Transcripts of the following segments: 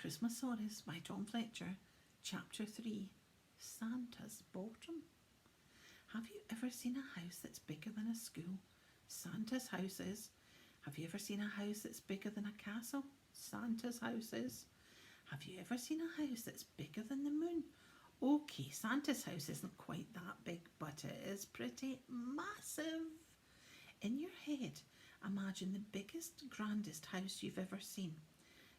Christmasaurus by Tom Fletcher, Chapter 3, Santa's Bottom. Have you ever seen a house that's bigger than a school? Santa's house is. Have you ever seen a house that's bigger than a castle? Santa's house is. Have you ever seen a house that's bigger than the moon? Okay, Santa's house isn't quite that big, but it is pretty massive. In your head, imagine the biggest, grandest house you've ever seen.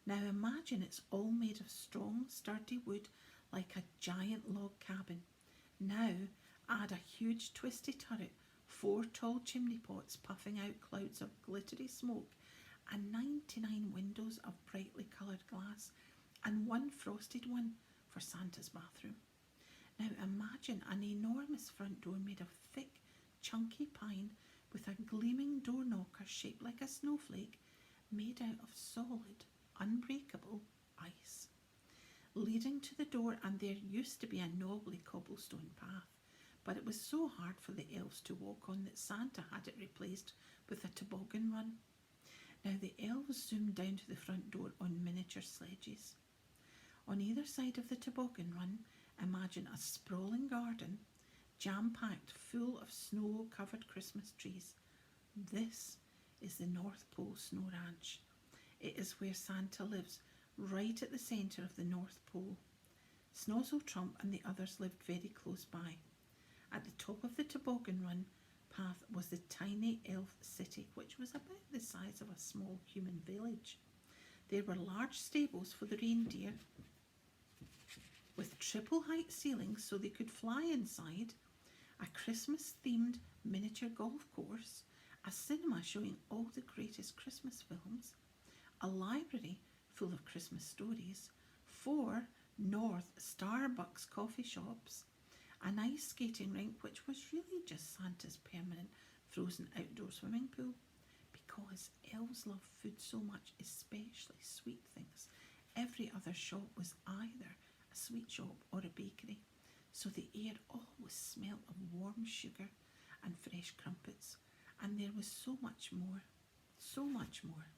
Now imagine it's all made of strong, sturdy wood like a giant log cabin. Now add a huge twisty turret, 4 tall chimney pots puffing out clouds of glittery smoke, and 99 windows of brightly coloured glass, and 1 frosted one for Santa's bathroom. Now imagine an enormous front door made of thick, chunky pine with a gleaming door knocker shaped like a snowflake made out of solid, unbreakable ice. Leading to the door, and there used to be a knobbly cobblestone path, but it was so hard for the elves to walk on that Santa had it replaced with a toboggan run. Now the elves zoomed down to the front door on miniature sledges. On either side of the toboggan run, imagine a sprawling garden, jam-packed full of snow-covered Christmas trees. This is the North Pole Snow Ranch. It is where Santa lives, right at the centre of the North Pole. Snozzle Trump and the others lived very close by. At the top of the toboggan run path was the tiny elf city, which was about the size of a small human village. There were large stables for the reindeer, with triple height ceilings so they could fly inside, a Christmas-themed miniature golf course, a cinema showing all the greatest Christmas films, a library full of Christmas stories, 4 North Starbucks coffee shops, an ice skating rink which was really just Santa's permanent frozen outdoor swimming pool, because elves love food so much, especially sweet things. Every other shop was either a sweet shop or a bakery, so the air always smelled of warm sugar and fresh crumpets, and there was so much more, so much more.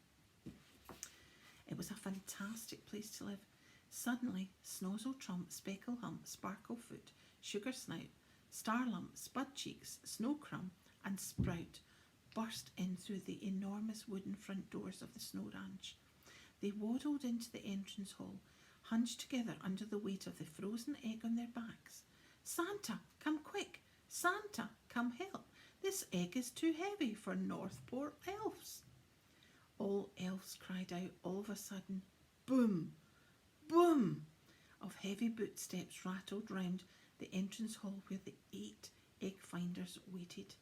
It was a fantastic place to live. Suddenly, Snozzle Trump, Speckle Hump, Sparkle Foot, Sugar Snout, Star Lump, Spud Cheeks, Snow Crumb and Sprout burst in through the enormous wooden front doors of the Snow Ranch. They waddled into the entrance hall, hunched together under the weight of the frozen egg on their backs. Santa, come quick! Santa, come help! This egg is too heavy for Northport elves. All elves cried out all of a sudden. Boom! Boom! Of heavy footsteps rattled round the entrance hall where the 8 egg finders waited.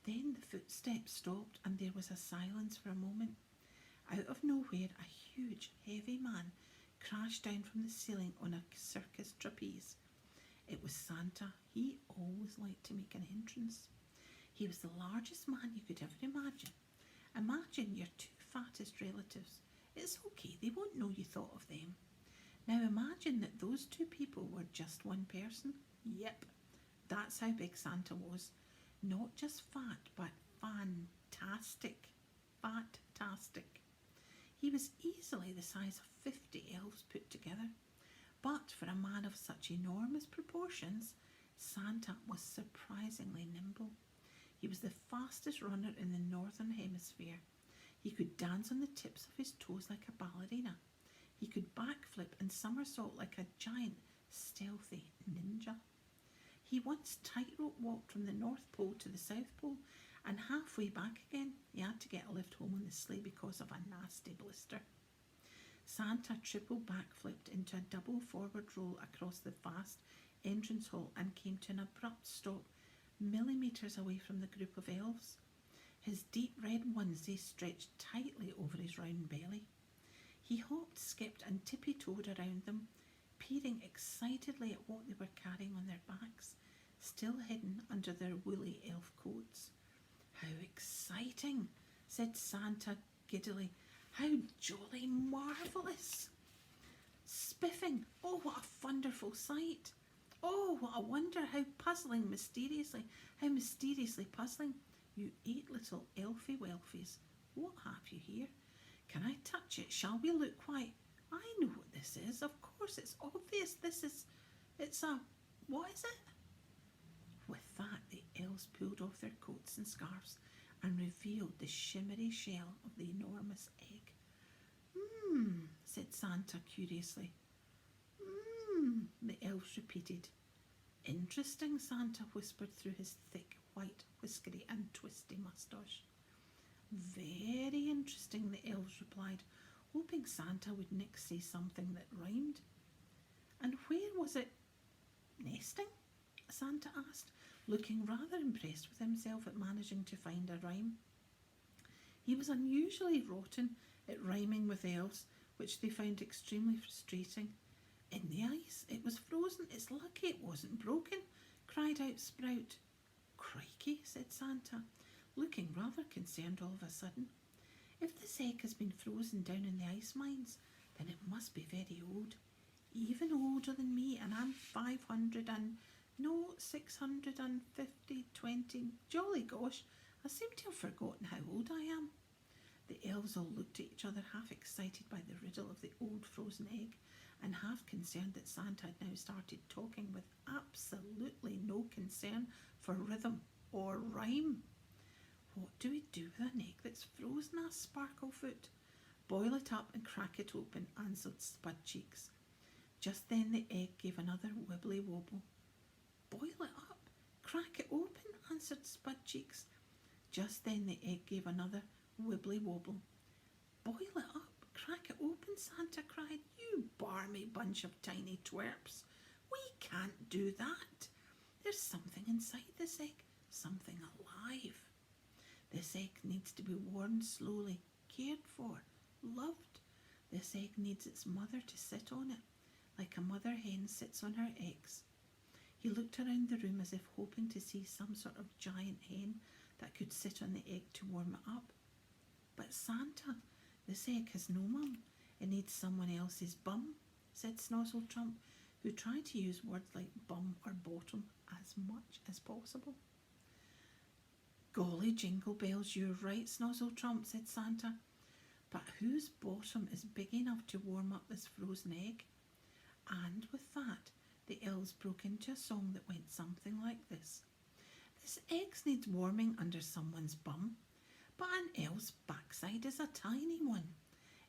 Then the footsteps stopped and there was a silence for a moment. Out of nowhere, a huge, heavy man crashed down from the ceiling on a circus trapeze. It was Santa. He always liked to make an entrance. He was the largest man you could ever imagine. Imagine your 2 fattest relatives. It's okay, they won't know you thought of them. Now imagine that those 2 people were just one person. Yep, that's how big Santa was. Not just fat, but fantastic. Fantastic. He was easily the size of 50 elves put together. But for a man of such enormous proportions, Santa was surprisingly nimble. He was the fastest runner in the northern hemisphere. He could dance on the tips of his toes like a ballerina. He could backflip and somersault like a giant, stealthy ninja. He once tightrope walked from the North Pole to the South Pole, and halfway back again he had to get a lift home on the sleigh because of a nasty blister. Santa triple backflipped into a double forward roll across the vast entrance hall and came to an abrupt stop millimetres away from the group of elves. His deep red onesie stretched tightly over his round belly. He hopped, skipped and tippy-toed around them, peering excitedly at what they were carrying on their backs, still hidden under their woolly elf coats. How exciting, said Santa giddily. How jolly marvellous. Spiffing, oh what a wonderful sight. Oh, what a wonder, how mysteriously puzzling. You 8 little elfy welfies, what have you here? Can I touch it? Shall we look? Why, I know what this is. Of course, it's obvious. It's a, what is it? With that, the elves pulled off their coats and scarves and revealed the shimmery shell of the enormous egg. Said Santa curiously. The elves repeated. Interesting, Santa whispered through his thick, white, whiskery and twisty moustache. Very interesting, the elves replied, hoping Santa would next say something that rhymed. And where was it nesting? Santa asked, looking rather impressed with himself at managing to find a rhyme. He was unusually rotten at rhyming with elves, which they found extremely frustrating. In the ice, it was frozen. It's lucky it wasn't broken, cried out Sprout. Crikey, said Santa, looking rather concerned all of a sudden. If this egg has been frozen down in the ice mines, then it must be very old. Even older than me, and I'm 650, 20. Jolly gosh, I seem to have forgotten how old I am. The elves all looked at each other, half excited by the riddle of the old frozen egg, and half concerned that Santa had now started talking with absolutely no concern for rhythm or rhyme. What do we do with an egg that's frozen? asked Sparklefoot. Boil it up and crack it open, answered Spudcheeks. Just then the egg gave another wibbly wobble. Boil it up, crack it open, answered Spudcheeks. Just then the egg gave another wibbly wobble. Boil it up, crack it open, Santa cried. You barmy bunch of tiny twerps. We can't do that. There's something inside this egg, something alive. This egg needs to be warmed slowly, cared for, loved. This egg needs its mother to sit on it, like a mother hen sits on her eggs. He looked around the room as if hoping to see some sort of giant hen that could sit on the egg to warm it up. But Santa, this egg has no mum. It needs someone else's bum, said Snozzletrump, who tried to use words like bum or bottom as much as possible. Golly jingle bells, you're right, Snozzletrump, said Santa. But whose bottom is big enough to warm up this frozen egg? And with that, the elves broke into a song that went something like this. This egg needs warming under someone's bum, but an elf's backside is a tiny one.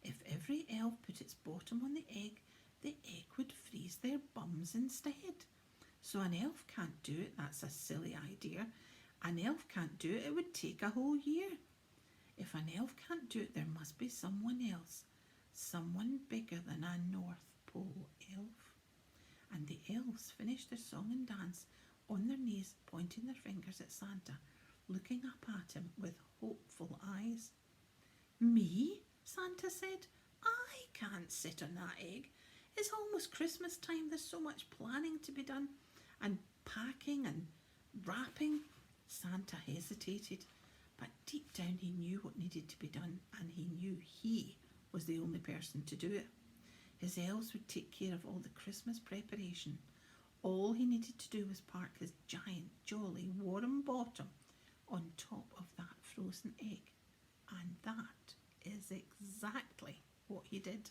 If every elf put its bottom on the egg would freeze their bums instead. So an elf can't do it, that's a silly idea. An elf can't do it, it would take a whole year. If an elf can't do it, there must be someone else, someone bigger than a North Pole elf. And the elves finished their song and dance on their knees, pointing their fingers at Santa, looking up at him with hopeful eyes. Me? Santa said. I can't sit on that egg. It's almost Christmas time. There's so much planning to be done, and packing and wrapping. Santa hesitated, but deep down he knew what needed to be done, and he knew he was the only person to do it. His elves would take care of all the Christmas preparation. All he needed to do was park his giant, jolly, warm bottom on top of that frozen egg. And that is exactly what he did.